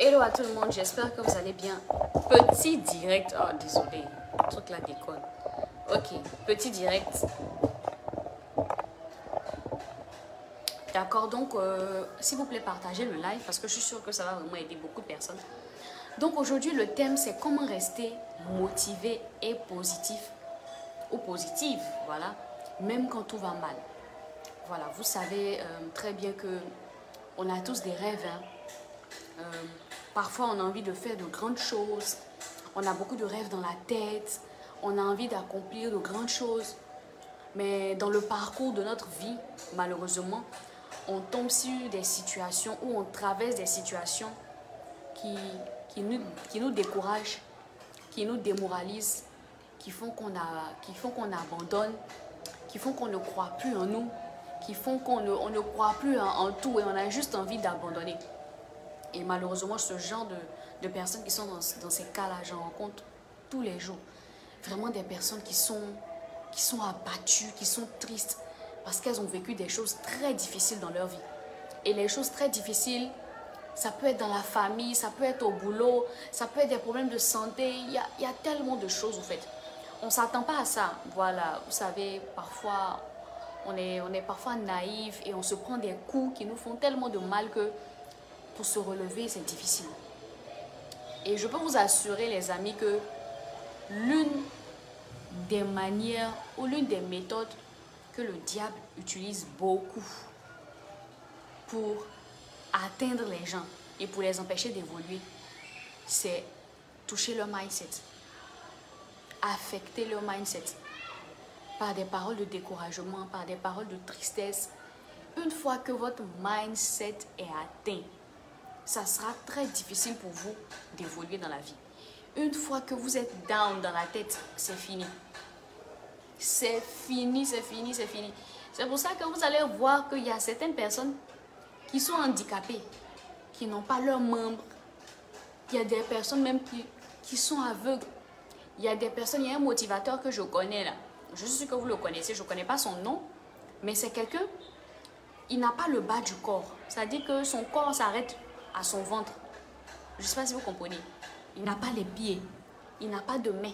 Hello à tout le monde, j'espère que vous allez bien. Petit direct, oh désolé, le truc là déconne. Ok, petit direct. D'accord, donc s'il vous plaît partagez le live parce que je suis sûre que ça va vraiment aider beaucoup de personnes. Donc aujourd'hui le thème c'est comment rester motivé et positif ou positive, voilà, même quand tout va mal. Voilà, vous savez très bien que on a tous des rêves, hein. Parfois, on a envie de faire de grandes choses. On a beaucoup de rêves dans la tête. On a envie d'accomplir de grandes choses. Mais dans le parcours de notre vie, malheureusement, on tombe sur des situations où on traverse des situations qui nous découragent, qui nous démoralisent, qui font qu'on abandonne, qui font qu'on ne croit plus en nous, qui font qu'on ne croit plus en tout et on a juste envie d'abandonner. Et malheureusement, ce genre de personnes qui sont dans ces cas-là, j'en rencontre tous les jours. Vraiment des personnes qui sont abattues, qui sont tristes parce qu'elles ont vécu des choses très difficiles dans leur vie. Et les choses très difficiles, ça peut être dans la famille, ça peut être au boulot, ça peut être des problèmes de santé. Il y a tellement de choses, en fait. On ne s'attend pas à ça. Voilà, vous savez, parfois, on est parfois naïf et on se prend des coups qui nous font tellement de mal que pour se relever, c'est difficile. Et je peux vous assurer, les amis, que l'une des manières ou l'une des méthodes que le diable utilise beaucoup pour atteindre les gens et pour les empêcher d'évoluer, c'est toucher leur mindset, affecter leur mindset par des paroles de découragement, par des paroles de tristesse. Une fois que votre mindset est atteint, ça sera très difficile pour vous d'évoluer dans la vie. Une fois que vous êtes down dans la tête, c'est fini. C'est fini, c'est fini, c'est fini. C'est pour ça que vous allez voir qu'il y a certaines personnes qui sont handicapées, qui n'ont pas leurs membres. Il y a des personnes même qui sont aveugles. Il y a des personnes, il y a un motivateur que je connais là. Je suis sûre que vous le connaissez, je ne connais pas son nom, mais c'est quelqu'un, il n'a pas le bas du corps. C'est-à-dire que son corps s'arrête à son ventre. Je ne sais pas si vous comprenez. Il n'a pas les pieds, il n'a pas de main,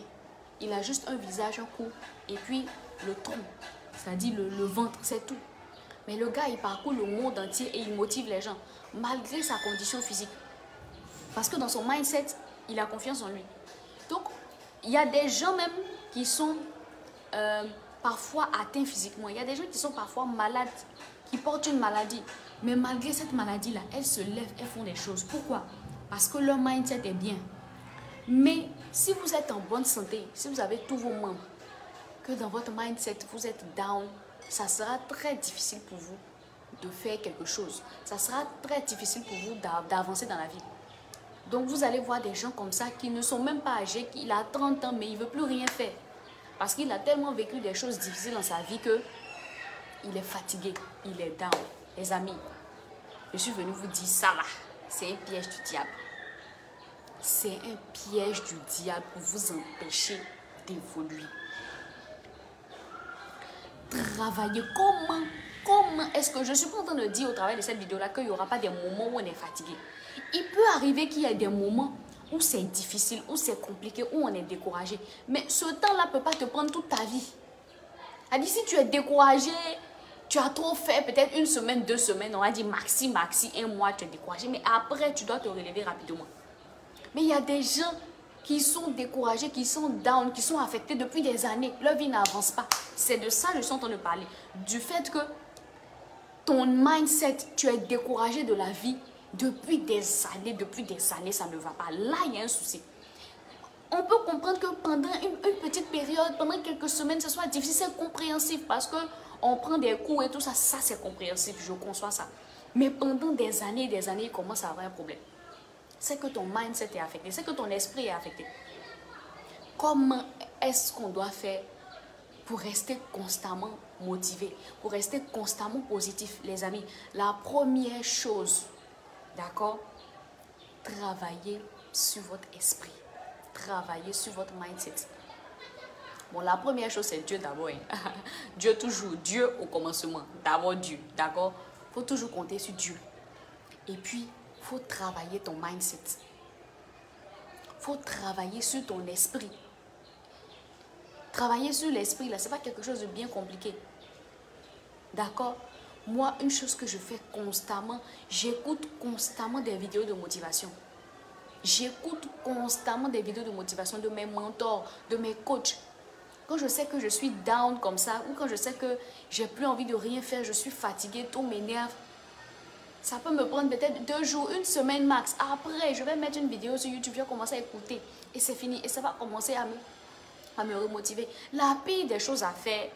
il a juste un visage, un cou, et puis le tronc, c'est-à-dire le ventre, c'est tout. Mais le gars, il parcourt le monde entier et il motive les gens, malgré sa condition physique. Parce que dans son mindset, il a confiance en lui. Donc, il y a des gens même qui sont parfois atteints physiquement. Il y a des gens qui sont parfois malades, qui portent une maladie. Mais malgré cette maladie-là, elles se lèvent, elles font des choses. Pourquoi? Parce que leur mindset est bien. Mais si vous êtes en bonne santé, si vous avez tous vos membres, que dans votre mindset, vous êtes down, ça sera très difficile pour vous de faire quelque chose. Ça sera très difficile pour vous d'avancer dans la vie. Donc vous allez voir des gens comme ça qui ne sont même pas âgés, il a 30 ans mais il ne veut plus rien faire. Parce qu'il a tellement vécu des choses difficiles dans sa vie que il est fatigué, il est down. Les amis, je suis venue vous dire ça là, c'est un piège du diable. C'est un piège du diable pour vous empêcher d'évoluer. Travailler, comment est-ce que je suis pas en train de dire au travers de cette vidéo là qu'il n'y aura pas des moments où on est fatigué. Il peut arriver qu'il y ait des moments où c'est difficile, où c'est compliqué, où on est découragé. Mais ce temps-là ne peut pas te prendre toute ta vie. C'est-à-dire, si tu es découragé, tu as trop fait, peut-être une semaine, 2 semaines, on va dire maxi, 1 mois, tu es découragé. Mais après, tu dois te relever rapidement. Mais il y a des gens qui sont découragés, qui sont down, qui sont affectés depuis des années. Leur vie n'avance pas. C'est de ça que je suis en train de parler. Du fait que ton mindset, tu es découragé de la vie depuis des années, ça ne va pas. Là, il y a un souci. On peut comprendre que pendant une petite période, pendant quelques semaines, ce soit difficile, c'est compréhensif parce qu'on prend des coups et tout ça, ça c'est compréhensif, je conçois ça. Mais pendant des années, il commence à avoir un problème. C'est que ton mindset est affecté, c'est que ton esprit est affecté. Comment est-ce qu'on doit faire pour rester constamment motivé, pour rester constamment positif, les amis? La première chose, d'accord, travaillez sur votre esprit, travaillez sur votre mindset. Bon, la première chose, c'est Dieu d'abord. Dieu toujours, Dieu au commencement, d'abord Dieu, d'accord? Il faut toujours compter sur Dieu. Et puis, faut travailler ton mindset. Il faut travailler sur ton esprit. Travailler sur l'esprit, là, ce n'est pas quelque chose de bien compliqué. D'accord? Moi, une chose que je fais constamment, j'écoute constamment des vidéos de motivation. J'écoute constamment des vidéos de motivation de mes mentors, de mes coachs. Quand je sais que je suis down comme ça, ou quand je sais que j'ai plus envie de rien faire, je suis fatiguée, tout m'énerve, ça peut me prendre peut-être 2 jours, 1 semaine max. Après, je vais mettre une vidéo sur YouTube, je vais commencer à écouter. Et c'est fini. Et ça va commencer à me remotiver. La pire des choses à faire,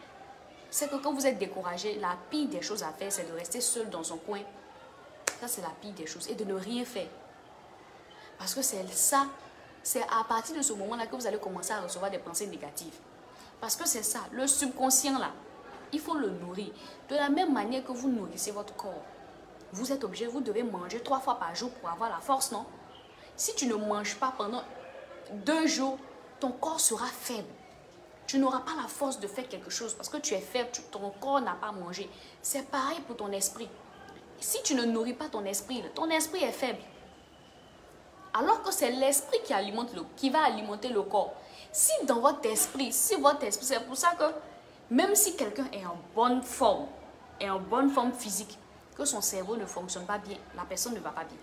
c'est que quand vous êtes découragé, la pire des choses à faire, c'est de rester seul dans son coin. Ça, c'est la pire des choses. Et de ne rien faire. Parce que c'est ça, c'est à partir de ce moment-là que vous allez commencer à recevoir des pensées négatives. Parce que c'est ça, le subconscient là, il faut le nourrir. De la même manière que vous nourrissez votre corps. Vous êtes obligé, vous devez manger 3 fois par jour pour avoir la force, non? Si tu ne manges pas pendant 2 jours, ton corps sera faible. Tu n'auras pas la force de faire quelque chose parce que tu es faible, ton corps n'a pas mangé. C'est pareil pour ton esprit. Si tu ne nourris pas ton esprit est faible. Alors que c'est l'esprit qui va alimenter le corps. Si dans votre esprit, c'est pour ça que même si quelqu'un est en bonne forme physique, que son cerveau ne fonctionne pas bien, la personne ne va pas bien.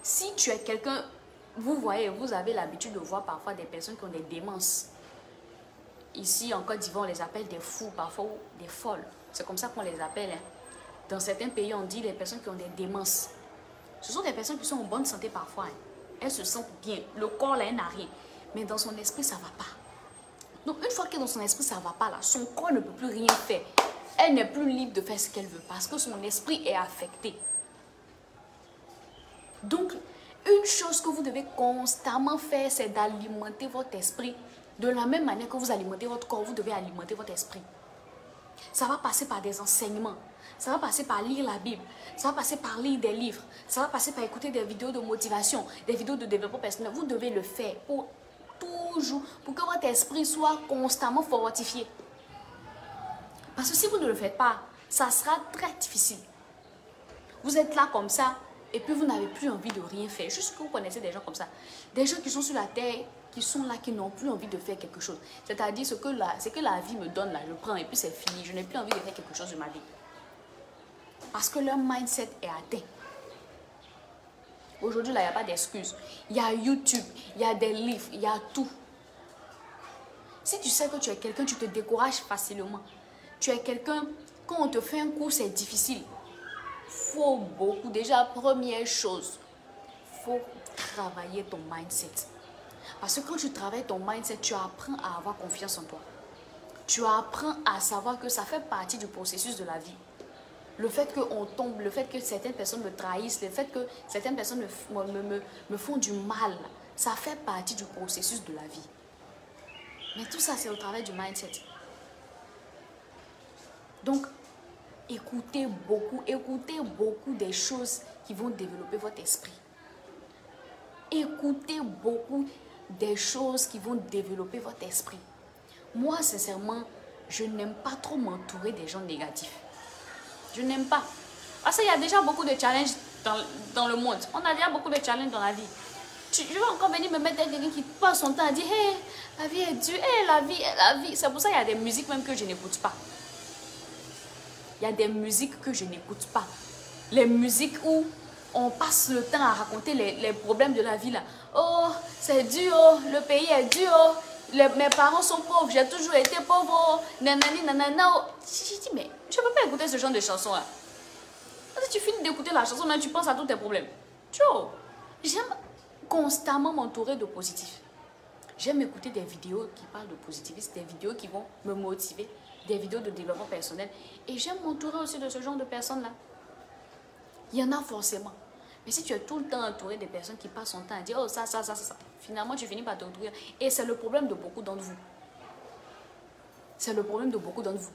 Si tu es quelqu'un, vous voyez, vous avez l'habitude de voir parfois des personnes qui ont des démences. Ici, en Côte d'Ivoire, on les appelle des fous, parfois des folles. C'est comme ça qu'on les appelle. Hein. Dans certains pays, on dit les personnes qui ont des démences. Ce sont des personnes qui sont en bonne santé parfois. Hein. Elles se sentent bien. Le corps, là, elle n'a rien. Mais dans son esprit, ça ne va pas. Donc, une fois que dans son esprit, ça ne va pas, là, son corps ne peut plus rien faire. Elle n'est plus libre de faire ce qu'elle veut parce que son esprit est affecté. Donc, une chose que vous devez constamment faire, c'est d'alimenter votre esprit. De la même manière que vous alimentez votre corps, vous devez alimenter votre esprit. Ça va passer par des enseignements. Ça va passer par lire la Bible. Ça va passer par lire des livres. Ça va passer par écouter des vidéos de motivation, des vidéos de développement personnel. Vous devez le faire pour toujours, pour que votre esprit soit constamment fortifié. Parce que si vous ne le faites pas, ça sera très difficile. Vous êtes là comme ça et puis vous n'avez plus envie de rien faire. Juste que vous connaissez des gens comme ça. Des gens qui sont sur la terre, qui sont là, qui n'ont plus envie de faire quelque chose. C'est-à-dire ce que la vie me donne là, je prends et puis c'est fini. Je n'ai plus envie de faire quelque chose de ma vie. Parce que leur mindset est atteint. Aujourd'hui, là, il n'y a pas d'excuses. Il y a YouTube, il y a des livres, il y a tout. Si tu sais que tu es quelqu'un, tu te décourages facilement. Tu es quelqu'un, quand on te fait un cours, c'est difficile. Faut beaucoup. Déjà, première chose, faut travailler ton mindset. Parce que quand tu travailles ton mindset, tu apprends à avoir confiance en toi. Tu apprends à savoir que ça fait partie du processus de la vie. Le fait qu'on tombe, le fait que certaines personnes me trahissent, le fait que certaines personnes me font du mal, ça fait partie du processus de la vie. Mais tout ça, c'est au travail du mindset. Donc, écoutez beaucoup des choses qui vont développer votre esprit. Écoutez beaucoup des choses qui vont développer votre esprit. Moi, sincèrement, je n'aime pas trop m'entourer des gens négatifs. Je n'aime pas. Parce qu'il y a déjà beaucoup de challenges dans le monde. On a déjà beaucoup de challenges dans la vie. Je vais encore venir me mettre avec quelqu'un qui passe son temps à dire « Hey, la vie est dure, hey, la vie. » C'est pour ça qu'il y a des musiques même que je n'écoute pas. Il y a des musiques que je n'écoute pas. Les musiques où on passe le temps à raconter les problèmes de la vie là. Oh, c'est dur, oh, le pays est dur, oh, mes parents sont pauvres, j'ai toujours été pauvre, oh, nanani, nanana. Oh. Je dis, mais je ne peux pas écouter ce genre de chansons là. Quand tu finis d'écouter la chanson, là, tu penses à tous tes problèmes. J'aime constamment m'entourer de positifs. J'aime écouter des vidéos qui parlent de positivisme, des vidéos qui vont me motiver, des vidéos de développement personnel. Et j'aime m'entourer aussi de ce genre de personnes-là. Il y en a forcément. Mais si tu es tout le temps entouré des personnes qui passent son temps à dire « Oh, ça, finalement, tu finis par t'entourer. » Et c'est le problème de beaucoup d'entre vous. C'est le problème de beaucoup d'entre vous.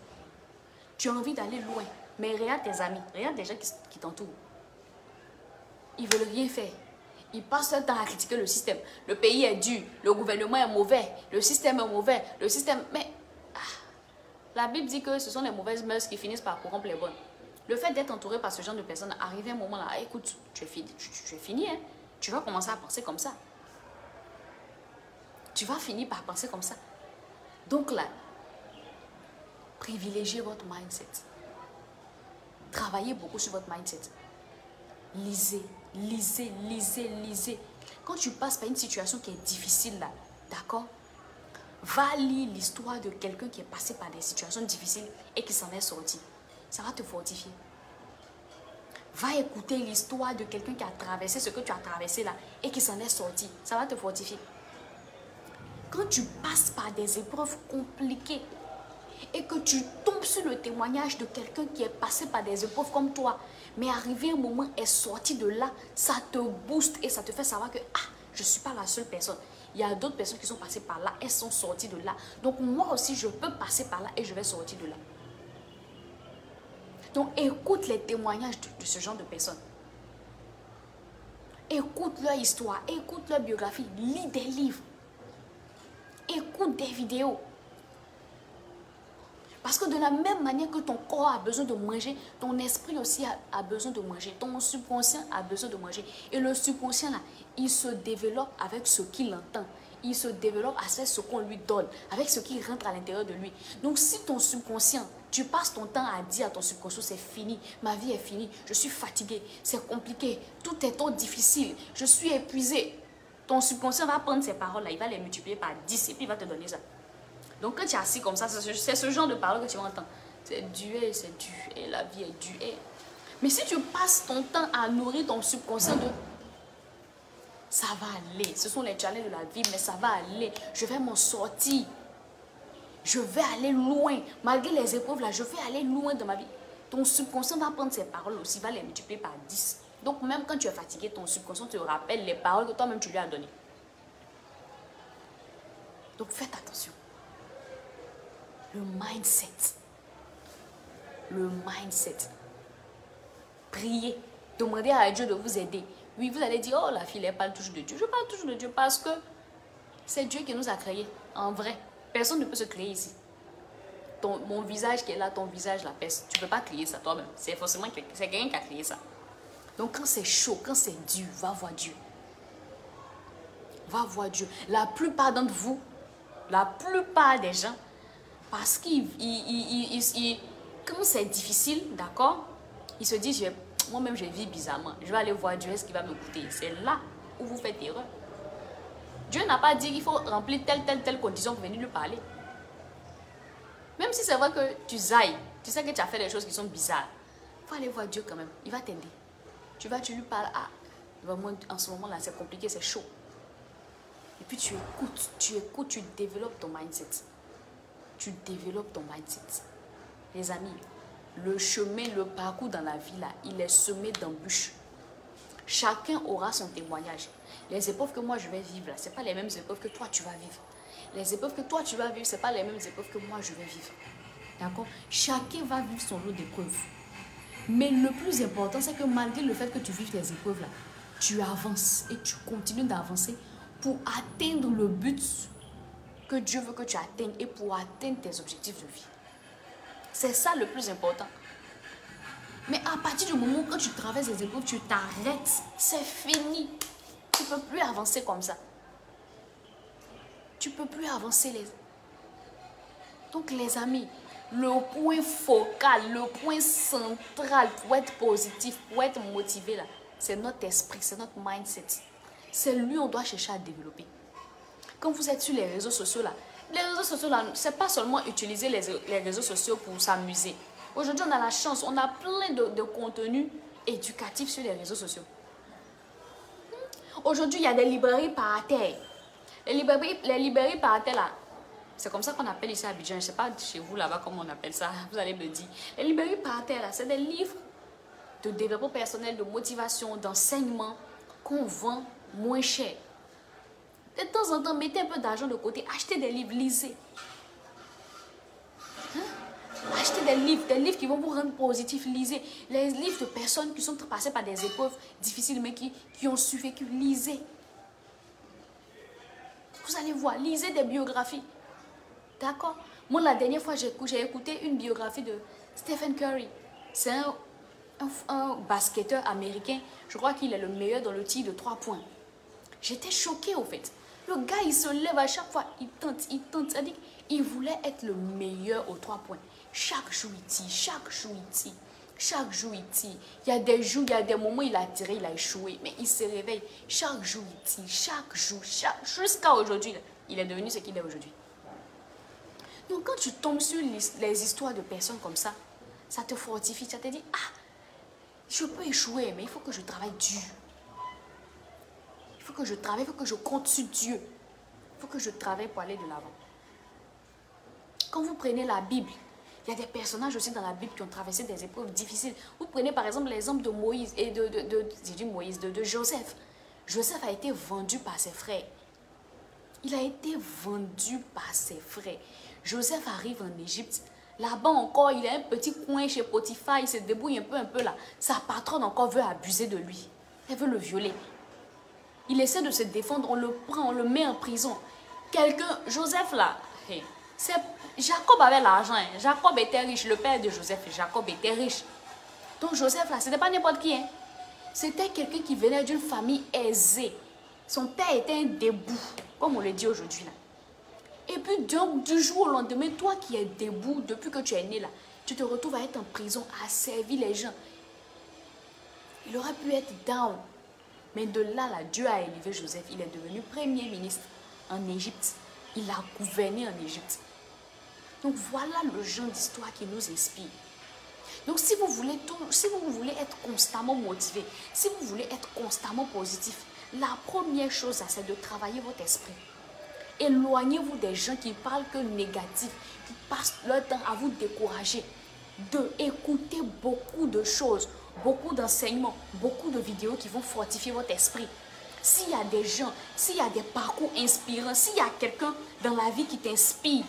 Tu as envie d'aller loin. Mais regarde tes amis, regarde les gens qui t'entourent. Ils ne veulent rien faire. Ils passent leur temps à critiquer le système. Le pays est dur, le gouvernement est mauvais, le système est mauvais, le système... Mais la Bible dit que ce sont les mauvaises mœurs qui finissent par corrompre les bonnes. Le fait d'être entouré par ce genre de personnes, arrivé un moment là, écoute, tu es fini, hein? Tu vas commencer à penser comme ça. Tu vas finir par penser comme ça. Donc là, privilégiez votre mindset. Travaillez beaucoup sur votre mindset. Lisez, lisez, lisez, lisez. Quand tu passes par une situation qui est difficile là, d'accord? Va lire l'histoire de quelqu'un qui est passé par des situations difficiles et qui s'en est sorti. Ça va te fortifier. Va écouter l'histoire de quelqu'un qui a traversé ce que tu as traversé là et qui s'en est sorti. Ça va te fortifier. Quand tu passes par des épreuves compliquées et que tu tombes sur le témoignage de quelqu'un qui est passé par des épreuves comme toi, mais arrivé un moment est sorti de là, ça te booste et ça te fait savoir que je ne suis pas la seule personne. Il y a d'autres personnes qui sont passées par là, elles sont sorties de là. Donc moi aussi, je peux passer par là et je vais sortir de là. Donc écoute les témoignages de ce genre de personnes. Écoute leur histoire, écoute leur biographie, lis des livres. Écoute des vidéos. Parce que de la même manière que ton corps a besoin de manger, ton esprit aussi a besoin de manger. Ton subconscient a besoin de manger. Et le subconscient, là, il se développe avec ce qu'il entend. Il se développe avec ce qu'on lui donne, avec ce qui rentre à l'intérieur de lui. Donc si ton subconscient, tu passes ton temps à dire à ton subconscient, c'est fini, ma vie est finie, je suis fatigué, c'est compliqué, tout est trop difficile, je suis épuisé. Ton subconscient va prendre ces paroles-là, il va les multiplier par 10 et puis il va te donner ça. Donc quand tu es assis comme ça, c'est ce genre de paroles que tu entends. C'est dur, et la vie est dure. Mais si tu passes ton temps à nourrir ton subconscient de ça va aller, ce sont les challenges de la vie, mais ça va aller, je vais m'en sortir. Je vais aller loin, malgré les épreuves là, je vais aller loin dans ma vie. Ton subconscient va prendre ces paroles aussi, va les multiplier par 10. Donc même quand tu es fatigué, ton subconscient te rappelle les paroles que toi-même tu lui as données. Donc faites attention. Le mindset. Le mindset. Priez. Demandez à Dieu de vous aider. Oui, vous allez dire, oh la fille, elle parle toujours de Dieu. Je parle toujours de Dieu parce que c'est Dieu qui nous a créés. En vrai, personne ne peut se créer ici. Mon visage qui est là, ton visage là, tu ne peux pas créer ça toi-même. C'est forcément quelqu'un qui a créé ça. Donc quand c'est chaud, quand c'est dur, va voir Dieu. Va voir Dieu. La plupart d'entre vous, la plupart des gens, parce qu'ils, comme c'est difficile, d'accord, ils se disent, moi-même je vis bizarrement, je vais aller voir Dieu, est-ce qu'il va m'écouter? C'est là où vous faites erreur. Dieu n'a pas dit qu'il faut remplir telle condition pour venir lui parler. Même si c'est vrai que tu zailles, tu sais que tu as fait des choses qui sont bizarres, il faut aller voir Dieu quand même, il va t'aider. Tu lui parles, vraiment en ce moment là c'est compliqué, c'est chaud. Et puis tu écoutes, tu développes ton mindset. Tu développes ton mindset. Les amis, le chemin, le parcours dans la vie là, il est semé d'embûches. Chacun aura son témoignage. Les épreuves que moi je vais vivre là, ce n'est pas les mêmes épreuves que toi tu vas vivre. Les épreuves que toi tu vas vivre, ce n'est pas les mêmes épreuves que moi je vais vivre. D'accord? Chacun va vivre son lot d'épreuves. Mais le plus important, c'est que malgré le fait que tu vives tes épreuves là, tu avances et tu continues d'avancer pour atteindre le but que Dieu veut que tu atteignes et pour atteindre tes objectifs de vie. C'est ça le plus important. Mais à partir du moment où tu traverses les épreuves, tu t'arrêtes, c'est fini. Tu ne peux plus avancer comme ça. Tu ne peux plus avancer. Donc les amis, le point focal, le point central pour être positif, pour être motivé là, c'est notre esprit, c'est notre mindset. C'est lui qu'on doit chercher à développer. Quand vous êtes sur les réseaux sociaux là, les réseaux sociaux là, c'est pas seulement utiliser les réseaux sociaux pour s'amuser. Aujourd'hui, on a la chance, on a plein de contenus éducatifs sur les réseaux sociaux. Aujourd'hui, il y a des librairies par terre. Les librairies par terre là, c'est comme ça qu'on appelle ici à Abidjan. Je ne sais pas chez vous là-bas comment on appelle ça, vous allez me dire. Les librairies par terre là, c'est des livres de développement personnel, de motivation, d'enseignement qu'on vend moins cher. De temps en temps, mettez un peu d'argent de côté, achetez des livres, lisez. Achetez des livres qui vont vous rendre positif, lisez. Les livres de personnes qui sont passées par des épreuves difficiles, mais qui ont survécu, lisez. Vous allez voir, lisez des biographies. D'accord? Moi, la dernière fois, j'ai écouté une biographie de Stephen Curry. C'est un un basketteur américain, je crois qu'il est le meilleur dans le tir de 3 points. J'étais choquée au fait. Le gars, il se lève à chaque fois, il tente. C'est-à-dire qu'il voulait être le meilleur aux 3 points. Chaque jour, il tire, chaque jour, il tire. Chaque jour, il tire. Il y a des jours, il y a des moments, il a tiré, il a échoué. Mais il se réveille. Chaque jour, il tire. Chaque jour, jusqu'à aujourd'hui, il est devenu ce qu'il est aujourd'hui. Donc, quand tu tombes sur les histoires de personnes comme ça te fortifie. Ça te dit, ah, je peux échouer, mais il faut que je travaille dur. Il faut que je travaille, il faut que je compte sur Dieu. Il faut que je travaille pour aller de l'avant. Quand vous prenez la Bible, il y a des personnages aussi dans la Bible qui ont traversé des épreuves difficiles. Vous prenez par exemple l'exemple de Moïse et de Joseph. Joseph a été vendu par ses frères. Il a été vendu par ses frères. Joseph arrive en Égypte. Là-bas encore, il a un petit coin chez Potiphar. Il se débrouille un peu là. Sa patronne encore veut abuser de lui. Elle veut le violer. Il essaie de se défendre. On le prend, on le met en prison. Joseph là, c'est Jacob avait l'argent. Hein. Jacob était riche. Le père de Joseph, Jacob était riche. Donc Joseph là, ce n'était pas n'importe qui. Hein. C'était quelqu'un qui venait d'une famille aisée. Son père était un débout, comme on le dit aujourd'hui là. Et puis du jour au lendemain, toi qui es debout depuis que tu es né là, tu te retrouves à être en prison, à servir les gens. Il aurait pu être down. Mais de là, Dieu a élevé Joseph. Il est devenu premier ministre en Égypte. Il a gouverné en Égypte. Donc voilà le genre d'histoire qui nous inspire. Donc si vous voulez être constamment motivé, si vous voulez être constamment positif, la première chose, c'est de travailler votre esprit. Éloignez-vous des gens qui parlent que négatif, qui passent leur temps à vous décourager. D'écouter beaucoup de choses, beaucoup d'enseignements, beaucoup de vidéos qui vont fortifier votre esprit. S'il y a des gens, s'il y a des parcours inspirants, s'il y a quelqu'un dans la vie qui t'inspire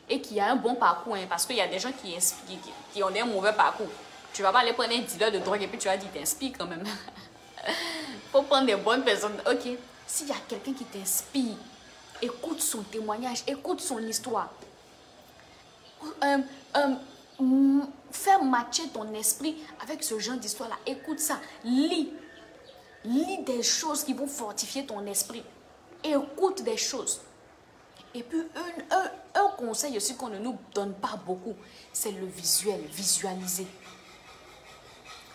et qui a un bon parcours, hein, parce qu'il y a des gens qui ont un mauvais parcours. Tu ne vas pas aller prendre un dealer de drogue et puis tu vas dire qu'il t'inspire quand même. Il faut prendre des bonnes personnes. Ok, s'il y a quelqu'un qui t'inspire, écoute son témoignage, écoute son histoire. Fais matcher ton esprit avec ce genre d'histoire-là. Écoute ça, lis. Lis des choses qui vont fortifier ton esprit. Écoute des choses. Et puis, un conseil aussi qu'on ne nous donne pas beaucoup, c'est le visuel, visualiser.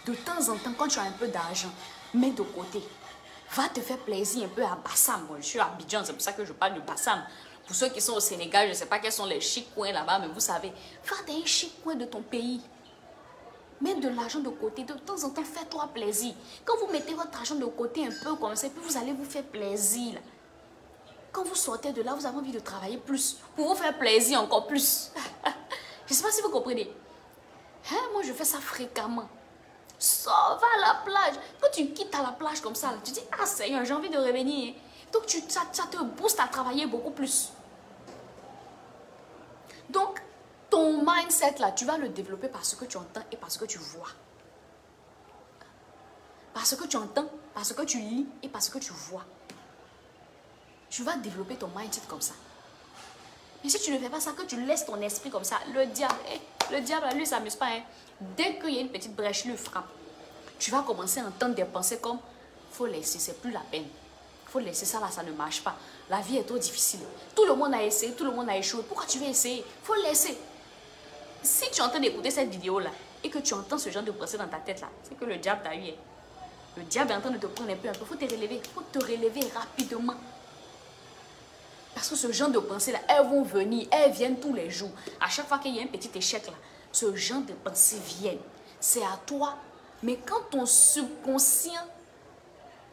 De temps en temps, quand tu as un peu d'argent, mets de côté. Va te faire plaisir un peu à Bassam. Bon, je suis à Abidjan, c'est pour ça que je parle de Bassam. Pour ceux qui sont au Sénégal, je ne sais pas quels sont les chics coins là-bas, mais vous savez, va dans un chic coin de ton pays. Mets de l'argent de côté. De temps en temps, fais-toi plaisir. Quand vous mettez votre argent de côté un peu comme ça, puis vous allez vous faire plaisir. Là. Quand vous sortez de là, vous avez envie de travailler plus. Pour vous faire plaisir encore plus. Je ne sais pas si vous comprenez. Hein, moi, je fais ça fréquemment. Sors, va à la plage. Quand tu quittes à la plage comme ça, tu dis, ah Seigneur, j'ai envie de revenir. Donc, ça te booste à travailler beaucoup plus. Donc, ton mindset là, tu vas le développer par ce que tu entends et par ce que tu vois. Par ce que tu entends, par ce que tu lis et par ce que tu vois. Tu vas développer ton mindset comme ça. Mais si tu ne fais pas ça, que tu laisses ton esprit comme ça, le diable, lui, ça ne s'amuse pas. Hein. Dès qu'il y a une petite brèche, lui frappe. Tu vas commencer à entendre des pensées comme, faut laisser, c'est plus la peine. Faut laisser ça là, ça ne marche pas. La vie est trop difficile. Tout le monde a essayé, tout le monde a échoué. Pourquoi tu veux essayer? Faut laisser. Si tu es en train d'écouter cette vidéo-là et que tu entends ce genre de pensée dans ta tête là, c'est que le diable t'a eu. Le diable est en train de te prendre un peu. Faut te relever. Faut te relever rapidement. Parce que ce genre de pensées là, elles vont venir. Elles viennent tous les jours. À chaque fois qu'il y a un petit échec là, ce genre de pensées viennent. C'est à toi. Mais quand ton subconscient,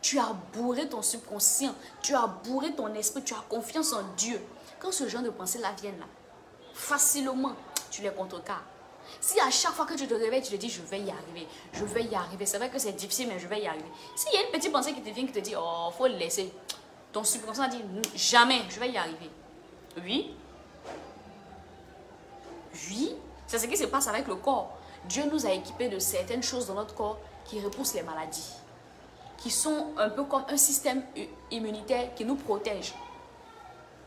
tu as bourré ton subconscient, tu as bourré ton esprit, tu as confiance en Dieu. Quand ce genre de pensées là viennent là, facilement, tu les contrecarres. Si à chaque fois que tu te réveilles, tu te dis, je vais y arriver, je vais y arriver. C'est vrai que c'est difficile, mais je vais y arriver. S'il y a une petite pensée qui te vient, qui te dit, oh, faut le laisser. Ton subconscient dit, jamais, je vais y arriver. Oui. Oui. C'est ce qui se passe avec le corps. Dieu nous a équipés de certaines choses dans notre corps qui repoussent les maladies. Qui sont un peu comme un système immunitaire qui nous protège.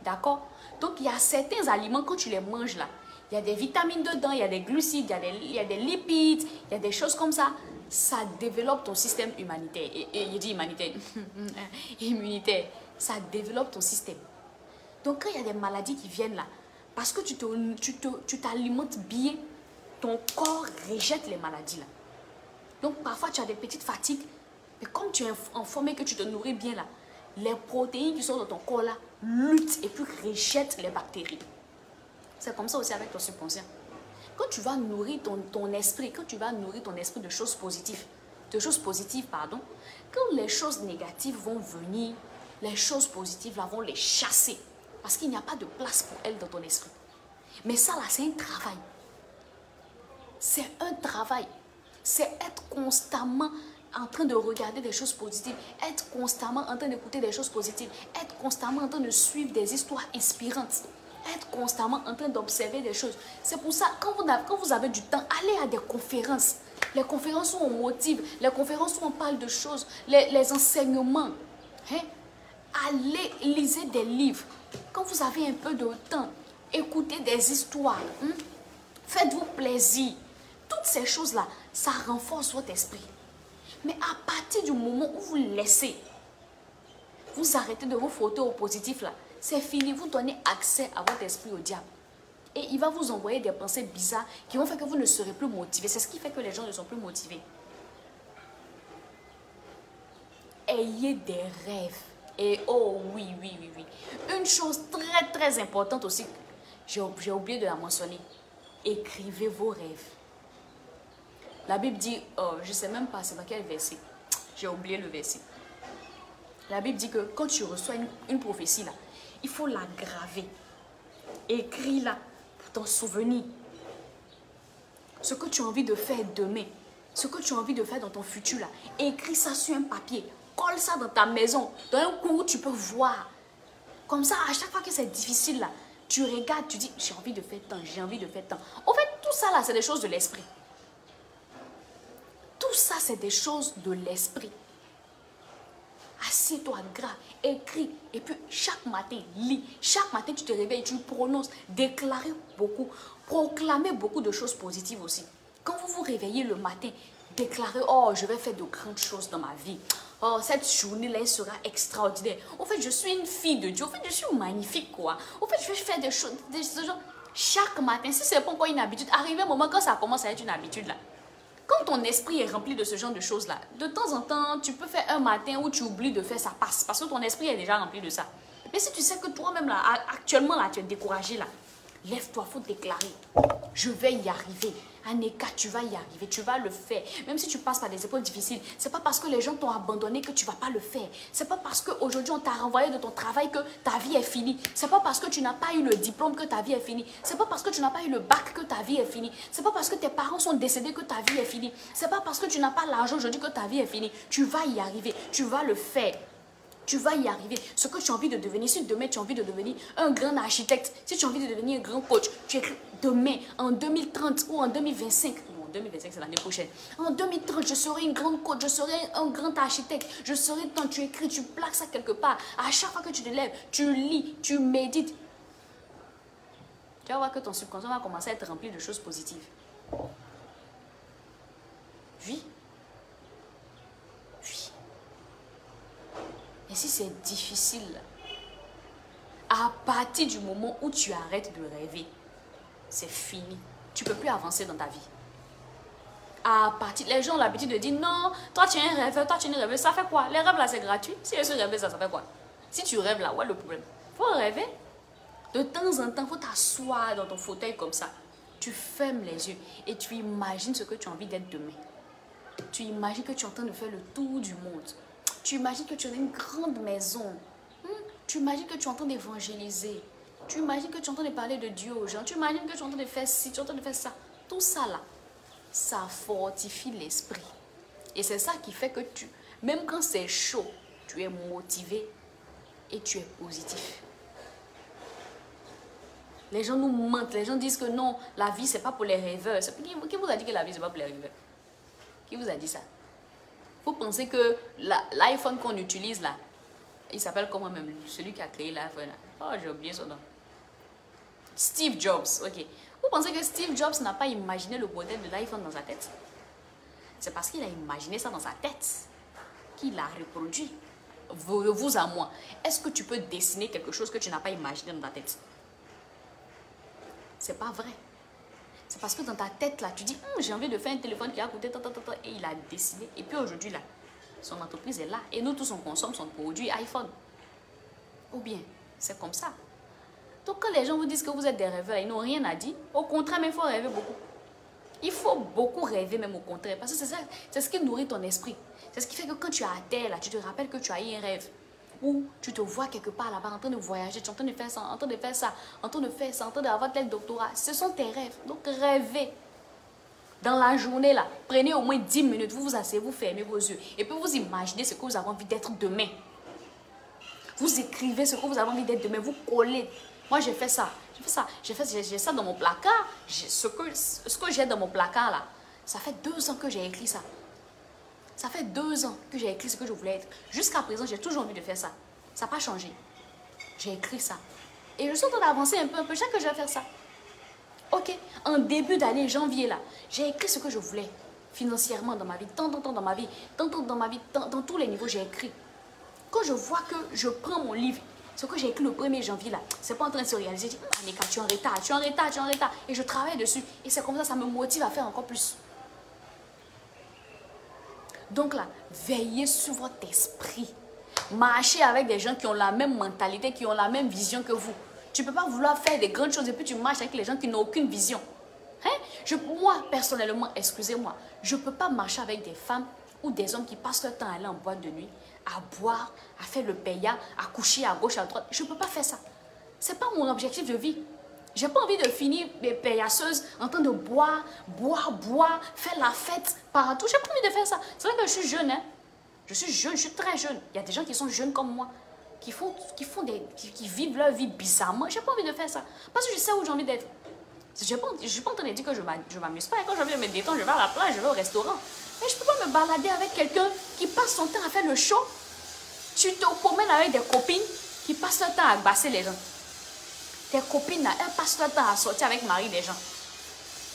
D'accord? Donc, il y a certains aliments, quand tu les manges là, il y a des vitamines dedans, il y a des glucides, il y a des lipides, il y a des choses comme ça. ça développe ton système humanitaire. Et je dis humanitaire, immunitaire. Ça développe ton système. Donc, quand il y a des maladies qui viennent là, parce que tu t'alimentes bien, ton corps rejette les maladies là. Donc, parfois, tu as des petites fatigues. Mais comme tu es en forme et que tu te nourris bien là, les protéines qui sont dans ton corps là luttent et puis rejettent les bactéries. C'est comme ça aussi avec ton subconscient. Quand tu vas nourrir ton esprit, quand tu vas nourrir ton esprit de choses positives, quand les choses négatives vont venir, les choses positives là vont les chasser. Parce qu'il n'y a pas de place pour elles dans ton esprit. Mais ça là, c'est un travail. C'est un travail. C'est être constamment en train de regarder des choses positives, être constamment en train d'écouter des choses positives, être constamment en train de suivre des histoires inspirantes, être constamment en train d'observer des choses. C'est pour ça, quand vous avez du temps, allez à des conférences. Les conférences où on motive, les conférences où on parle de choses, les enseignements. Hein? Allez, lisez des livres. Quand vous avez un peu de temps, écoutez des histoires. Hein? Faites-vous plaisir. Toutes ces choses-là, ça renforce votre esprit. Mais à partir du moment où vous laissez, vous arrêtez de vous frotter au positif là, c'est fini, vous donnez accès à votre esprit au diable. Et il va vous envoyer des pensées bizarres qui vont faire que vous ne serez plus motivé. C'est ce qui fait que les gens ne sont plus motivés. Ayez des rêves. Et oh oui. Une chose très très importante aussi, j'ai oublié de la mentionner. Écrivez vos rêves. La Bible dit, je ne sais même pas c'est dans quel verset. J'ai oublié le verset. La Bible dit que quand tu reçois une prophétie là, il faut la graver. Écris-la pour t'en souvenir. Ce que tu as envie de faire demain, ce que tu as envie de faire dans ton futur là, écris ça sur un papier. Colle ça dans ta maison, dans un coin où tu peux voir. Comme ça, à chaque fois que c'est difficile là, tu regardes, tu dis, j'ai envie de faire tant, j'ai envie de faire tant. En fait, tout ça là, c'est des choses de l'esprit. Tout ça, c'est des choses de l'esprit. Assieds-toi, grave, écris. Et puis, chaque matin, lis. Chaque matin, tu te réveilles, tu prononces. Déclarez beaucoup. Proclamez beaucoup de choses positives aussi. Quand vous vous réveillez le matin, déclarez, oh, je vais faire de grandes choses dans ma vie. Oh, cette journée-là, elle sera extraordinaire. En fait, je suis une fille de Dieu. En fait, je suis magnifique, quoi. En fait, je vais faire des choses, chaque matin. Si ce n'est pas encore une habitude, arrive un moment quand ça commence à être une habitude, là. Quand ton esprit est rempli de ce genre de choses-là, de temps en temps, tu peux faire un matin où tu oublies de faire, ça passe. Parce que ton esprit est déjà rempli de ça. Mais si tu sais que toi-même, là, actuellement, là, tu es découragé, là, lève-toi, il faut déclarer. Je vais y arriver. Aneka, tu vas y arriver, tu vas le faire. Même si tu passes par des épreuves difficiles, c'est pas parce que les gens t'ont abandonné que tu vas pas le faire. C'est pas parce qu'aujourd'hui on t'a renvoyé de ton travail que ta vie est finie. C'est pas parce que tu n'as pas eu le diplôme que ta vie est finie. C'est pas parce que tu n'as pas eu le bac que ta vie est finie. C'est pas parce que tes parents sont décédés que ta vie est finie. C'est pas parce que tu n'as pas l'argent aujourd'hui que ta vie est finie. Tu vas y arriver, tu vas le faire. Tu vas y arriver. Ce que tu as envie de devenir, si demain tu as envie de devenir un grand architecte, si tu as envie de devenir un grand coach, tu écris demain, en 2030 ou en 2025. Non, 2025 c'est l'année prochaine. En 2030, je serai une grande coach, je serai un grand architecte, je serai tant, tu écris, tu plaques ça quelque part. À chaque fois que tu te lèves, tu lis, tu médites. Tu vas voir que ton subconscient va commencer à être rempli de choses positives. Oui. Et si c'est difficile, à partir du moment où tu arrêtes de rêver, c'est fini. Tu ne peux plus avancer dans ta vie. Les gens ont l'habitude de dire non, toi tu es un rêveur, toi tu es une rêveuse, ça fait quoi? Les rêves là c'est gratuit. Si je suis rêveuse, ça fait quoi? Si tu rêves là, où est le problème? Il faut rêver. De temps en temps, il faut t'asseoir dans ton fauteuil comme ça. Tu fermes les yeux et tu imagines ce que tu as envie d'être demain. Tu imagines que tu es en train de faire le tour du monde. Tu imagines que tu as une grande maison. Tu imagines que tu es en train d'évangéliser. Tu imagines que tu es en train de parler de Dieu aux gens. Tu imagines que tu es en train de faire ci, tu es en train de faire ça. Tout ça là, ça fortifie l'esprit. Et c'est ça qui fait que même quand c'est chaud, tu es motivé et tu es positif. Les gens nous mentent. Les gens disent que non, la vie c'est pas pour les rêveurs. Qui vous a dit que la vie c'est pas pour les rêveurs? Qui vous a dit ça? Vous pensez que l'iPhone qu'on utilise là, il s'appelle comment même? Celui qui a créé l'iPhone là. Oh, j'ai oublié son nom. Steve Jobs, ok. Vous pensez que Steve Jobs n'a pas imaginé le modèle de l'iPhone dans sa tête? C'est parce qu'il a imaginé ça dans sa tête qu'il a reproduit. Vous à moi, est-ce que tu peux dessiner quelque chose que tu n'as pas imaginé dans ta tête? C'est pas vrai. C'est parce que dans ta tête, là, tu dis, j'ai envie de faire un téléphone qui a coûté tant, et il a dessiné. Et puis aujourd'hui, là, son entreprise est là. Et nous tous, on consomme son produit iPhone. Ou bien, c'est comme ça. Donc quand les gens vous disent que vous êtes des rêveurs, ils n'ont rien à dire. Au contraire, mais il faut rêver beaucoup. Il faut beaucoup rêver même au contraire. Parce que c'est ça, c'est ce qui nourrit ton esprit. C'est ce qui fait que quand tu es à terre, là, tu te rappelles que tu as eu un rêve. Ou tu te vois quelque part là-bas en train de voyager, tu es en train de faire ça, en train de faire ça, en train de faire ça, en train d'avoir tel doctorat. Ce sont tes rêves. Donc rêvez. Dans la journée là, prenez au moins 10 minutes, vous vous asseyez, vous fermez vos yeux. Et puis vous imaginez ce que vous avez envie d'être demain. Vous écrivez ce que vous avez envie d'être demain, vous collez. Moi j'ai fait ça, j'ai ça dans mon placard. Ce que j'ai dans mon placard là, ça fait 2 ans que j'ai écrit ça. Ça fait 2 ans que j'ai écrit ce que je voulais être. Jusqu'à présent, j'ai toujours envie de faire ça. Ça n'a pas changé. J'ai écrit ça. Et je suis en train d'avancer un peu. Chaque que je vais faire ça. Ok, en début d'année, janvier là, j'ai écrit ce que je voulais. Financièrement dans ma vie, tant dans ma vie, tant dans ma vie, dans tous les niveaux, j'ai écrit. Quand je vois que je prends mon livre, ce que j'ai écrit le 1er janvier là, c'est pas en train de se réaliser. Je dis, Annika, tu es en retard, tu es en retard, tu es en retard. Et je travaille dessus. Et c'est comme ça me motive à faire encore plus. Donc là, veillez sur votre esprit. Marchez avec des gens qui ont la même mentalité, qui ont la même vision que vous. Tu ne peux pas vouloir faire des grandes choses et puis tu marches avec les gens qui n'ont aucune vision. Hein? Moi, personnellement, excusez-moi, je ne peux pas marcher avec des femmes ou des hommes qui passent leur temps à aller en boîte de nuit, à boire, à faire le paya, à coucher à gauche, à droite. Je ne peux pas faire ça. Ce n'est pas mon objectif de vie. J'ai pas envie de finir paillasseuse en train de boire, faire la fête partout. J'ai pas envie de faire ça. C'est vrai que je suis jeune, hein. Je suis jeune, je suis très jeune. Il y a des gens qui sont jeunes comme moi, qui vivent leur vie bizarrement. J'ai pas envie de faire ça. Parce que je sais où j'ai envie d'être. Je suis pas en train de dire que je m'amuse pas. Et quand j'ai envie de me détendre, je vais à la plage, je vais au restaurant. Mais je peux pas me balader avec quelqu'un qui passe son temps à faire le show. Tu te promènes avec des copines qui passent leur temps à basser les gens. Tes copines, là, elles passent leur temps à sortir avec Marie des gens.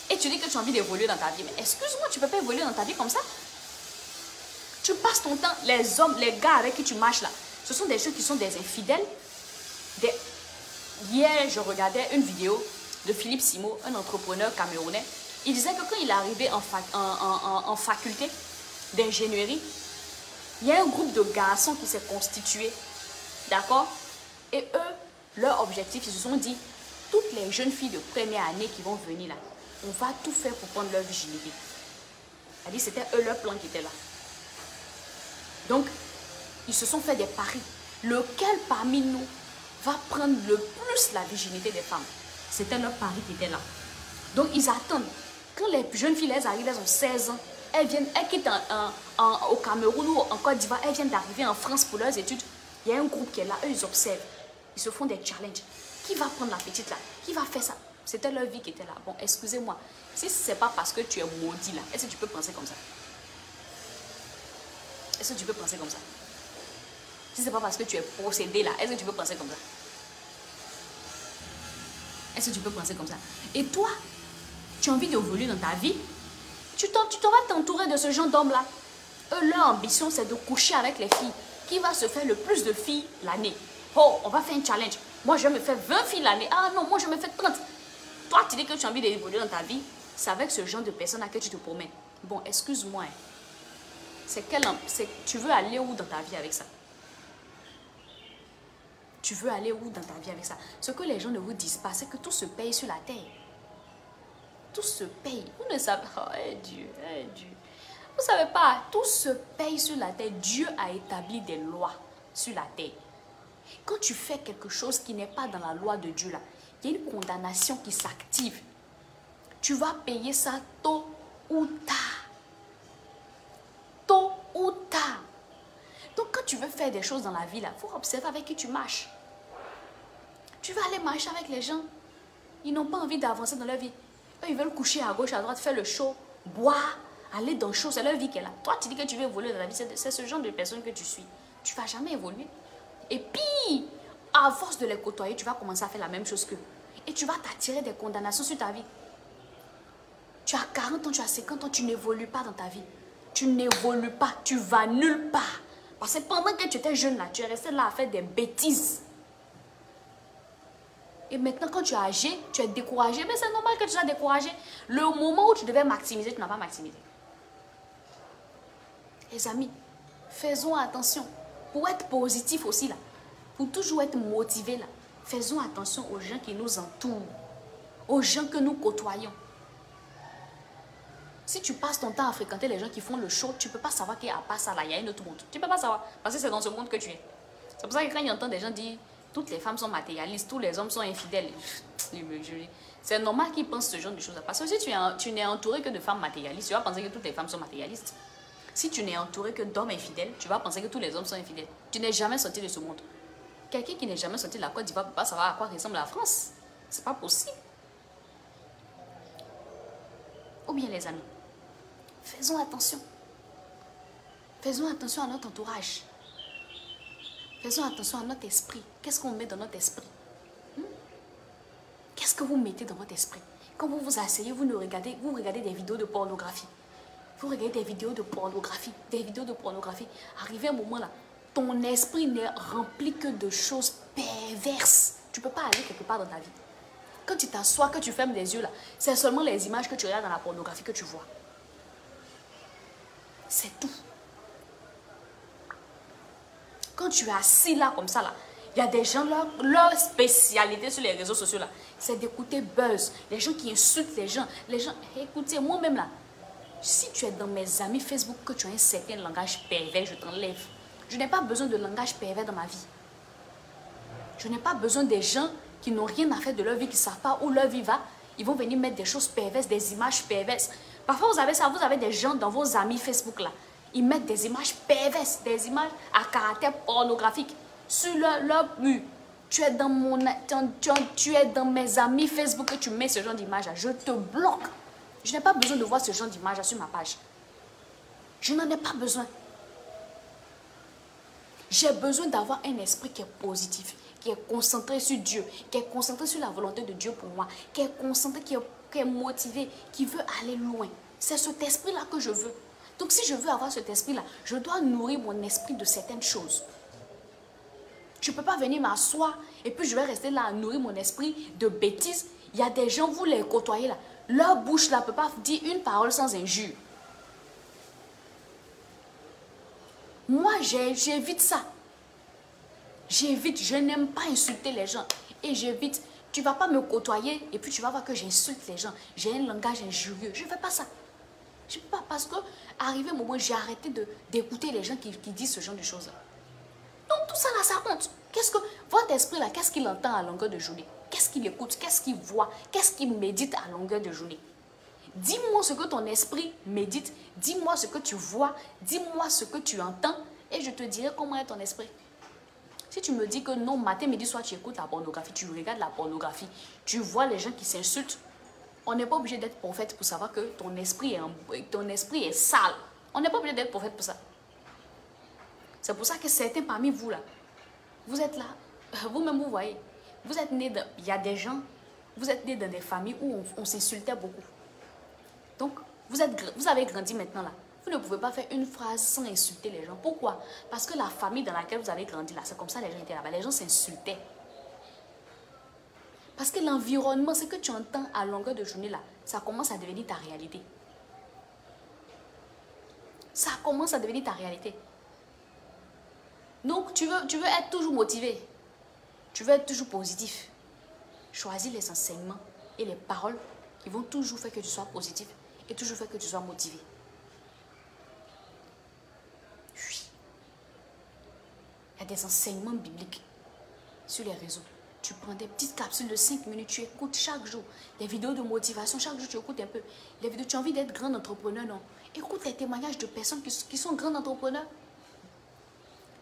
Et tu dis que tu as envie d'évoluer dans ta vie. Mais excuse-moi, tu ne peux pas évoluer dans ta vie comme ça. Tu passes ton temps, les hommes, les gars avec qui tu marches là, ce sont des gens qui sont des infidèles. Hier, je regardais une vidéo de Philippe Simo, un entrepreneur camerounais. Il disait que quand il est arrivé en faculté d'ingénierie, il y a un groupe de garçons qui s'est constitué. D'accord? Et eux, leur objectif, ils se sont dit, toutes les jeunes filles de première année qui vont venir là, on va tout faire pour prendre leur virginité. C'est-à-dire, c'était eux leur plan qui était là. Donc, ils se sont fait des paris. Lequel parmi nous va prendre le plus la virginité des femmes? C'était leur pari qui était là. Donc, ils attendent. Quand les jeunes filles, elles arrivent, elles ont 16 ans, elles quittent au Cameroun ou en Côte d'Ivoire, elles viennent d'arriver en France pour leurs études. Il y a un groupe qui est là, eux, ils observent. Ils se font des challenges. Qui va prendre la petite là? Qui va faire ça? C'était leur vie qui était là. Bon, excusez-moi. Si ce n'est pas parce que tu es maudit là, est-ce que tu peux penser comme ça? Est-ce que tu peux penser comme ça? Si ce n'est pas parce que tu es possédé là, est-ce que tu peux penser comme ça? Est-ce que tu peux penser comme ça? Et toi, tu as envie d'évoluer dans ta vie? Tu vas t'entourer de ce genre d'hommes là. Eux, leur ambition, c'est de coucher avec les filles. Qui va se faire le plus de filles l'année? Oh, on va faire un challenge. Moi, je me fais 20 filles l'année. Ah non, moi, je me fais 30. Toi, tu dis que tu as envie d'évoluer dans ta vie. C'est avec ce genre de personnes à qui tu te promènes. Bon, excuse-moi. Tu veux aller où dans ta vie avec ça? Tu veux aller où dans ta vie avec ça? Ce que les gens ne vous disent pas, c'est que tout se paye sur la terre. Tout se paye. Vous ne savez pas. Oh, Dieu, Dieu. Vous ne savez pas, tout se paye sur la terre. Dieu a établi des lois sur la terre. Quand tu fais quelque chose qui n'est pas dans la loi de Dieu, là, il y a une condamnation qui s'active. Tu vas payer ça tôt ou tard. Tôt ou tard. Donc, quand tu veux faire des choses dans la vie, il faut observer avec qui tu marches. Tu vas aller marcher avec les gens. Ils n'ont pas envie d'avancer dans leur vie. Eux, ils veulent coucher à gauche, à droite, faire le show, boire, aller dans le show. C'est leur vie qui est là. Toi, tu dis que tu veux évoluer dans la vie. C'est ce genre de personne que tu suis. Tu ne vas jamais évoluer. Et puis, à force de les côtoyer, tu vas commencer à faire la même chose qu'eux. Et tu vas t'attirer des condamnations sur ta vie. Tu as 40 ans, tu as 50 ans, tu n'évolues pas dans ta vie. Tu n'évolues pas, tu vas nulle part. Parce que pendant que tu étais jeune là, tu es resté là à faire des bêtises. Et maintenant, quand tu es âgé, tu es découragé. Mais c'est normal que tu sois découragé. Le moment où tu devais maximiser, tu n'as pas maximisé. Les amis, faisons attention. Pour être positif aussi là, pour toujours être motivé là, faisons attention aux gens qui nous entourent, aux gens que nous côtoyons. Si tu passes ton temps à fréquenter les gens qui font le show, tu ne peux pas savoir qu'à part ça là, il y a un autre monde. Tu ne peux pas savoir, parce que c'est dans ce monde que tu es. C'est pour ça que quand j'entends des gens dire toutes les femmes sont matérialistes, tous les hommes sont infidèles, c'est normal qu'ils pensent ce genre de choses. Parce que si tu n'es entouré que de femmes matérialistes, tu vas penser que toutes les femmes sont matérialistes. Si tu n'es entouré que d'hommes infidèles, tu vas penser que tous les hommes sont infidèles. Tu n'es jamais sorti de ce monde. Quelqu'un qui n'est jamais sorti de la Côte d'Ivoire ne peut pas savoir à quoi ressemble la France. C'est pas possible. Ou bien les amis, faisons attention. Faisons attention à notre entourage. Faisons attention à notre esprit. Qu'est-ce qu'on met dans notre esprit? Qu'est-ce que vous mettez dans votre esprit? Quand vous vous asseyez, vous regardez des vidéos de pornographie. Vous regardez des vidéos de pornographie. Arrivé un moment là, ton esprit n'est rempli que de choses perverses. Tu ne peux pas aller quelque part dans ta vie. Quand tu t'assois, que tu fermes les yeux là, c'est seulement les images que tu regardes dans la pornographie que tu vois. C'est tout. Quand tu es assis là comme ça là, il y a des gens, leur spécialité sur les réseaux sociaux là, c'est d'écouter buzz. Les gens qui insultent les gens. Écoutez, moi-même là, si tu es dans mes amis Facebook, que tu as un certain langage pervers, je t'enlève. Je n'ai pas besoin de langage pervers dans ma vie. Je n'ai pas besoin des gens qui n'ont rien à faire de leur vie, qui ne savent pas où leur vie va. Ils vont venir mettre des choses perverses, des images perverses. Parfois, vous avez ça, vous avez des gens dans vos amis Facebook là. Ils mettent des images perverses, des images à caractère pornographique sur leur mur. Tu es dans mes amis Facebook et tu mets ce genre d'image là. Je te bloque. Je n'ai pas besoin de voir ce genre d'image sur ma page. Je n'en ai pas besoin. J'ai besoin d'avoir un esprit qui est positif, qui est concentré sur Dieu, qui est concentré sur la volonté de Dieu pour moi, qui est concentré, qui est motivé, qui veut aller loin. C'est cet esprit-là que je veux. Donc si je veux avoir cet esprit-là, je dois nourrir mon esprit de certaines choses. Je ne peux pas venir m'asseoir et puis je vais rester là à nourrir mon esprit de bêtises. Il y a des gens, vous les côtoyez là, leur bouche là ne peut pas dire une parole sans injure. Moi, j'évite ça. J'évite, je n'aime pas insulter les gens. Et j'évite, tu ne vas pas me côtoyer et puis tu vas voir que j'insulte les gens. J'ai un langage injurieux. Je ne fais pas ça. Je ne peux pas parce que, arrivé un moment, j'ai arrêté d'écouter les gens qui disent ce genre de choses. Donc tout ça là, ça compte. Qu'est-ce que votre esprit là, qu'est-ce qu'il entend à longueur de journée? Qu'est-ce qu'il écoute? Qu'est-ce qu'il voit? Qu'est-ce qu'il médite à longueur de journée? Dis-moi ce que ton esprit médite. Dis-moi ce que tu vois. Dis-moi ce que tu entends. Et je te dirai comment est ton esprit. Si tu me dis que non, matin, midi, soir, tu écoutes la pornographie, tu regardes la pornographie, tu vois les gens qui s'insultent, on n'est pas obligé d'être prophète pour savoir que ton esprit est sale. On n'est pas obligé d'être prophète pour ça. C'est pour ça que certains parmi vous là, vous êtes là, vous-même vous voyez, vous êtes nés il y a des gens, vous êtes nés dans des familles où on s'insultait beaucoup. Donc, vous avez grandi maintenant là. Vous ne pouvez pas faire une phrase sans insulter les gens. Pourquoi? Parce que la famille dans laquelle vous avez grandi là, c'est comme ça les gens étaient là-bas. Les gens s'insultaient. Parce que l'environnement, ce que tu entends à longueur de journée là, ça commence à devenir ta réalité. Ça commence à devenir ta réalité. Donc, tu veux être toujours motivé. Tu veux être toujours positif. Choisis les enseignements et les paroles qui vont toujours faire que tu sois positif et toujours faire que tu sois motivé. Oui. Il y a des enseignements bibliques sur les réseaux. Tu prends des petites capsules de 5 minutes, tu écoutes chaque jour. Des vidéos de motivation, chaque jour tu écoutes un peu. Les vidéos, tu as envie d'être grand entrepreneur, non? Écoute les témoignages de personnes qui sont grands entrepreneurs.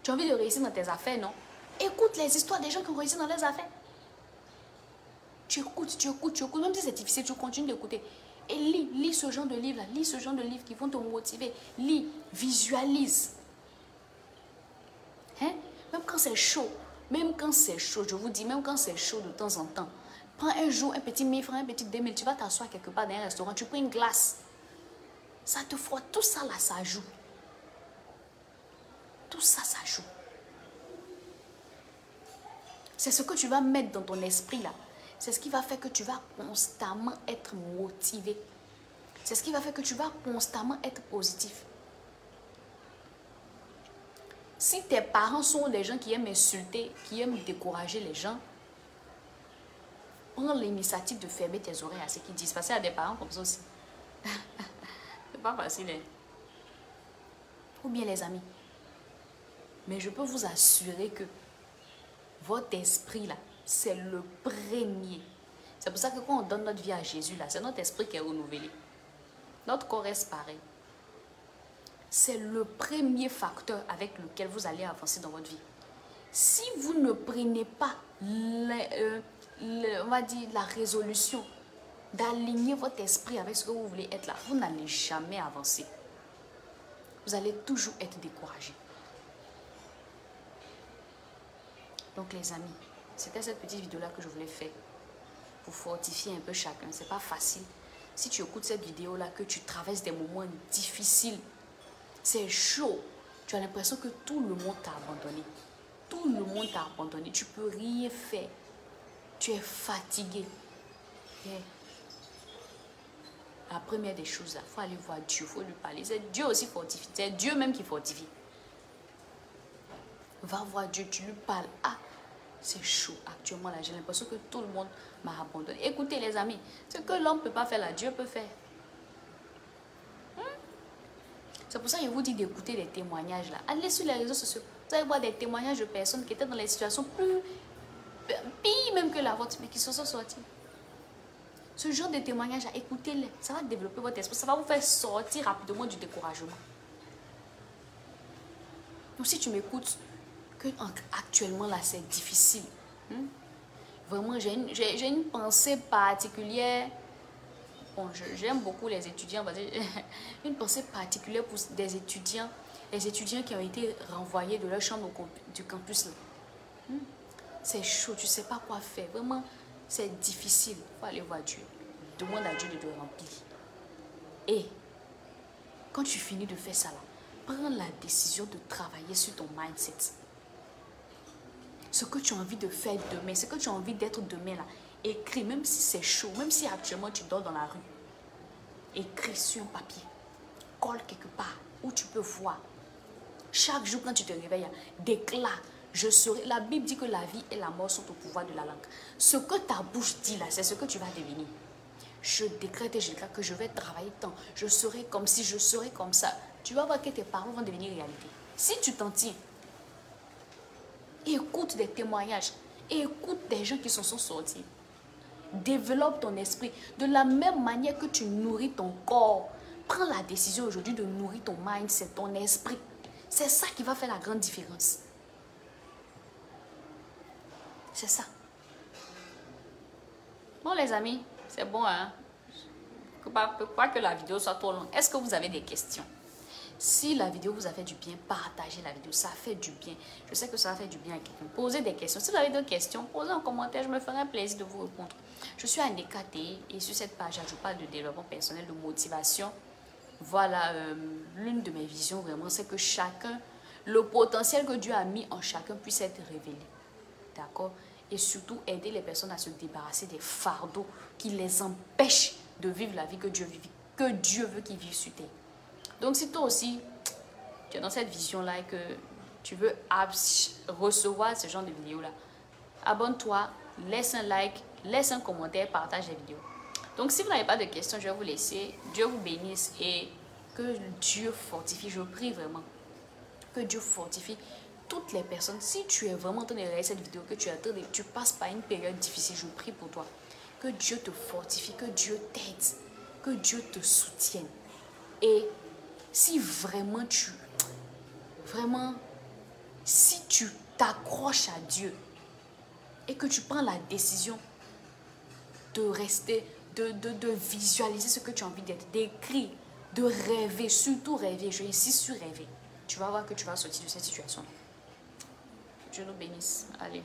Tu as envie de réussir dans tes affaires, non? Écoute les histoires des gens qui ont réussi dans leurs affaires. Tu écoutes. Même si c'est difficile, tu continues d'écouter. Et lis ce genre de livre-là. Lis ce genre de livres qui vont te motiver. Lis, visualise. Hein? Même quand c'est chaud, je vous dis, même quand c'est chaud de temps en temps, prends un jour un petit 1000 francs, un petit 2000, tu vas t'asseoir quelque part dans un restaurant, tu prends une glace. Ça te frotte. Tout ça là, ça joue. Tout ça, ça joue. C'est ce que tu vas mettre dans ton esprit là. C'est ce qui va faire que tu vas constamment être motivé. C'est ce qui va faire que tu vas constamment être positif. Si tes parents sont des gens qui aiment insulter, qui aiment décourager les gens, prends l'initiative de fermer tes oreilles à ce qu'ils disent. Parce qu'il y a des parents comme ça aussi. C'est pas facile. Hein? Ou bien les amis. Mais je peux vous assurer que votre esprit là, c'est le premier. C'est pour ça que quand on donne notre vie à Jésus là, c'est notre esprit qui est renouvelé. Notre corps reste pareil. C'est le premier facteur avec lequel vous allez avancer dans votre vie. Si vous ne prenez pas on va dire la résolution d'aligner votre esprit avec ce que vous voulez être là, vous n'allez jamais avancer. Vous allez toujours être découragé. Donc les amis, c'était cette petite vidéo-là que je voulais faire pour fortifier un peu chacun. C'est pas facile. Si tu écoutes cette vidéo-là, que tu traverses des moments difficiles, c'est chaud. Tu as l'impression que tout le monde t'a abandonné. Tout le monde t'a abandonné. Tu peux rien faire. Tu es fatigué. Yeah. La première des choses, il faut aller voir Dieu, il faut lui parler. C'est Dieu aussi fortifie. C'est Dieu même qui fortifie. Va voir Dieu, tu lui parles. Ah, c'est chaud actuellement là. J'ai l'impression que tout le monde m'a abandonné. Écoutez les amis, ce que l'homme ne peut pas faire là, Dieu peut faire. C'est pour ça que je vous dis d'écouter les témoignages là. Allez sur les réseaux sociaux. Vous allez voir des témoignages de personnes qui étaient dans les situations pire même que la vôtre, mais qui se sont sorties. Ce genre de témoignages, écoutez-les. Ça va développer votre esprit. Ça va vous faire sortir rapidement du découragement. Donc si tu m'écoutes, que actuellement là c'est difficile. Vraiment, j'ai une pensée particulière. Bon, j'aime beaucoup les étudiants. Une pensée particulière pour des étudiants. Les étudiants qui ont été renvoyés de leur chambre du campus là. C'est chaud, tu ne sais pas quoi faire. Vraiment, c'est difficile. Il faut aller voir Dieu. Demande à Dieu de te remplir. Et quand tu finis de faire ça là, prends la décision de travailler sur ton mindset. Ce que tu as envie de faire demain, ce que tu as envie d'être demain là, écris, même si c'est chaud, même si actuellement tu dors dans la rue. Écris sur un papier. Colle quelque part où tu peux voir. Chaque jour quand tu te réveilles, déclare. La Bible dit que la vie et la mort sont au pouvoir de la langue. Ce que ta bouche dit là, c'est ce que tu vas devenir. Je décrète et je déclare que je vais travailler tant. Je serai comme si, je serai comme ça. Tu vas voir que tes paroles vont devenir réalité. Si tu t'en tiens, écoute des témoignages, écoute des gens qui s'en sont sortis. Développe ton esprit. De la même manière que tu nourris ton corps, prends la décision aujourd'hui de nourrir ton mindset, ton esprit. C'est ça qui va faire la grande différence. C'est ça. Bon les amis, c'est bon hein. Pas que la vidéo soit trop longue. Est-ce que vous avez des questions? Si la vidéo vous a fait du bien, partagez la vidéo. Ça fait du bien. Je sais que ça va faire du bien à quelqu'un. Posez des questions. Si vous avez d'autres questions, posez en commentaire. Je me ferai un plaisir de vous répondre. Je suis Anne T et sur cette page, je parle de développement personnel, de motivation. Voilà, l'une de mes visions vraiment, c'est que chacun, le potentiel que Dieu a mis en chacun puisse être révélé. D'accord? Et surtout aider les personnes à se débarrasser des fardeaux qui les empêchent de vivre la vie que Dieu veut qu'ils vivent sur terre. Donc si toi aussi, tu es dans cette vision-là et que tu veux recevoir ce genre de vidéos-là, abonne-toi, laisse un like, laisse un commentaire, partage la vidéo. Donc si vous n'avez pas de questions, je vais vous laisser. Dieu vous bénisse et que Dieu fortifie. Je prie vraiment que Dieu fortifie toutes les personnes. Si tu es vraiment en train de regarder cette vidéo, que tu passes par une période difficile, je prie pour toi. Que Dieu te fortifie, que Dieu t'aide, que Dieu te soutienne. Et si si tu t'accroches à Dieu et que tu prends la décision de rester, de visualiser ce que tu as envie d'être, d'écrire, de rêver, surtout rêver, je insiste sur rêver, tu vas voir que tu vas sortir de cette situation. Dieu nous bénisse. Allez.